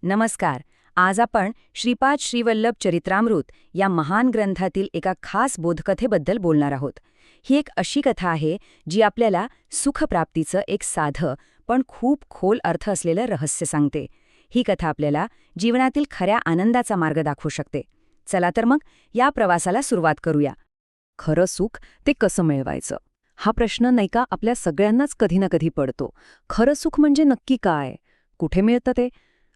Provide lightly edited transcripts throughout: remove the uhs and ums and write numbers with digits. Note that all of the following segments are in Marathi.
नमस्कार. आज आपण श्रीपाद श्रीवल्लभ चरित्रामृत या महान ग्रंथातील एका खास बोधकथेबद्दल बोलणार आहोत. ही एक अशी कथा आहे जी आपल्याला सुखप्राप्तीचं एक साधं पण खूप खोल अर्थ असलेलं रहस्य सांगते. ही कथा आपल्याला जीवनातील खऱ्या आनंदाचा मार्ग दाखवू शकते. चला तर मग या प्रवासाला सुरुवात करूया. खरं सुख ते कसं मिळवायचं हा प्रश्न नाही का आपल्या सगळ्यांनाच कधी ना कधी पडतो. खरं सुख म्हणजे नक्की काय, कुठे मिळतं ते?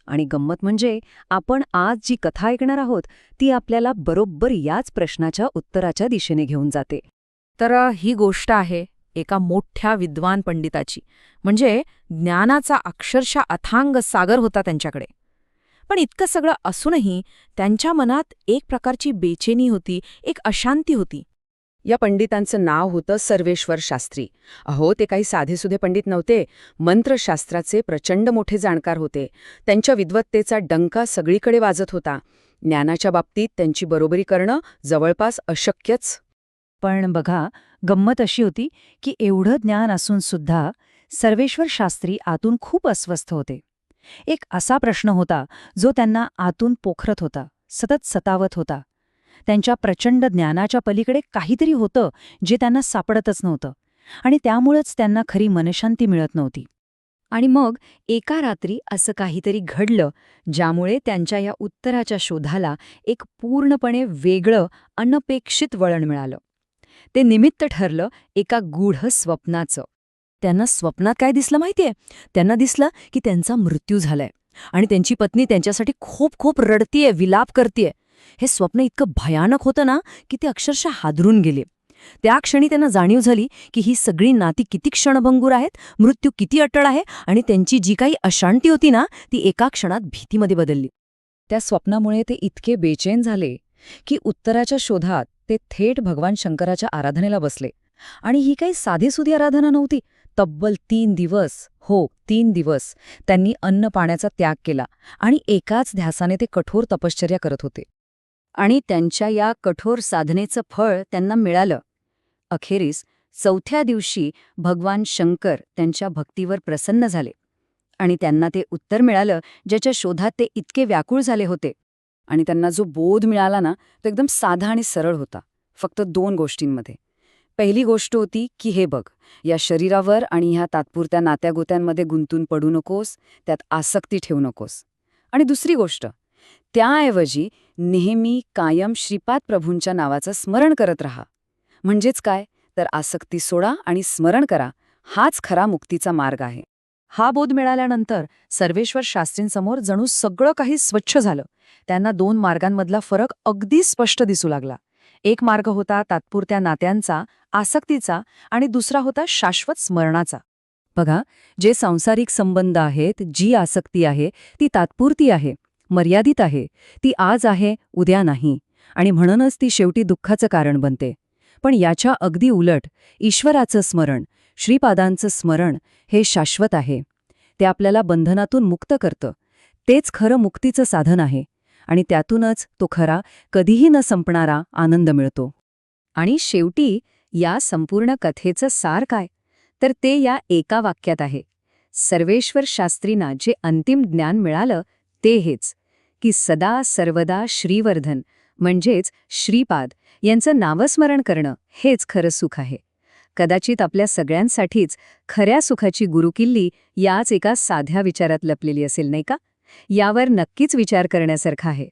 आणि गंमत म्हणजे आपण आज जी कथा ऐकणार आहोत ती आपल्याला बरोबर याच प्रश्नाच्या उत्तराच्या दिशेने घेऊन जाते. तर ही गोष्ट आहे एका मोठ्या विद्वान पंडिताची. म्हणजे ज्ञानाचा अक्षरशः अथांग सागर होता त्यांच्याकडे. पण इतकं सगळं असूनही त्यांच्या मनात एक प्रकारची बेचैनी होती, एक अशांती होती. या पंडितांचं नाव होतं सर्वेश्वर शास्त्री. अहो, ते काही साधेसुधे पंडित नव्हते. मंत्रशास्त्राचे प्रचंड मोठे जाणकार होते. त्यांच्या विद्वत्तेचा डंका सगळीकडे वाजत होता. ज्ञानाच्या बाबतीत त्यांची बरोबरी करणं जवळपास अशक्यच. पण बघा, गंमत अशी होती की एवढं ज्ञान असून सुद्धा सर्वेश्वर शास्त्री आतून खूप अस्वस्थ होते. एक असा प्रश्न होता जो त्यांना आतून पोखरत होता, सतत सतावत होता. त्यांच्या प्रचंड ज्ञानाच्या पलीकडे काहीतरी होतं जे त्यांना सापडतच नव्हतं, आणि त्यामुळेच त्यांना खरी मनशांती मिळत नव्हती. आणि मग एका रात्री असं काहीतरी घडलं ज्यामुळे त्यांच्या या उत्तराच्या शोधाला एक पूर्णपणे वेगळं, अनपेक्षित वळण मिळालं. ते निमित्त ठरलं एका गूढ स्वप्नाचं. त्यांना स्वप्नात काय दिसलं माहितीये? त्यांना दिसलं की त्यांचा मृत्यू झालाय आणि त्यांची पत्नी त्यांच्यासाठी खूप खूप रडतीये, विलाप करतीये. हे स्वप्न इतकं भयानक होतं ना की ते अक्षरशः हादरून गेले. त्या क्षणी त्यांना जाणीव झाली की ही सगळी नाती किती क्षणभंगूर आहेत, मृत्यू किती अटळ आहे, आणि त्यांची जी काही अशांती होती ना ती एका क्षणात भीतीमध्ये बदलली. त्या स्वप्नामुळे ते इतके बेचैन झाले की उत्तराच्या शोधात ते थेट भगवान शंकराच्या आराधनेला बसले. आणि ही काही साधीसुधी आराधना नव्हती. तब्बल 3 दिवस त्यांनी अन्न पाण्याचा त्याग केला आणि एकाच ध्यासाने ते कठोर तपश्चर्या करत होते. आणि त्यांच्या या कठोर साधनेचं फळ त्यांना मिळालं. अखेरीस 4थ्या दिवशी भगवान शंकर त्यांच्या भक्तीवर प्रसन्न झाले आणि त्यांना ते उत्तर मिळालं ज्याच्या शोधात ते इतके व्याकुळ झाले होते. आणि त्यांना जो बोध मिळाला ना तो एकदम साधा आणि सरळ होता, फक्त 2 गोष्टींमध्ये. पहिली गोष्ट होती की हे बघ, या शरीरावर आणि ह्या तात्पुरत्या नात्यागोत्यांमध्ये गुंतून पडू नकोस, त्यात आसक्ती ठेवू नकोस. आणि दुसरी गोष्ट, त्याऐवजी नेहमी कायम श्रीपाद प्रभूंच्या नावाचं स्मरण करत राहा. म्हणजेच काय तर आसक्ती सोडा आणि स्मरण करा, हाच खरा मुक्तीचा मार्ग आहे. हा बोध मिळाल्यानंतर सर्वेश्वर शास्त्रींसमोर जणू सगळं काही स्वच्छ झालं. त्यांना 2 मार्गांमधला फरक अगदी स्पष्ट दिसू लागला. एक मार्ग होता तात्पुरत्या नात्यांचा, आसक्तीचा, आणि दुसरा होता शाश्वत स्मरणाचा. बघा, जे सांसारिक संबंध आहेत, जी आसक्ती आहे ती तात्पुरती आहे, मर्यादित आहे. ती आज आहे, उद्या नाही, आणि म्हणूनच ती शेवटी दुःखाचं कारण बनते. पण याच्या अगदी उलट ईश्वराचं स्मरण, श्रीपादांचं स्मरण हे शाश्वत आहे. ते आपल्याला बंधनातून मुक्त करतं. तेच खरं मुक्तीचं साधन आहे, आणि त्यातूनच तो खरा, कधीही न संपणारा आनंद मिळतो. आणि शेवटी या संपूर्ण कथेचं सार काय तर ते या एका वाक्यात आहे. सर्वेश्वर शास्त्रींना जे अंतिम ज्ञान मिळालं ते हेच की सदा सर्वदा श्रीवर्धन म्हणजेच श्रीपाद यांचं नावस्मरण करणं हेच खरं सुख आहे. कदाचित आपल्या सगळ्यांसाठीच खऱ्या सुखाची गुरुकिल्ली याच एका साध्या विचारात लपलेली असेल, नाही का? यावर नक्कीच विचार करण्यासारखा आहे.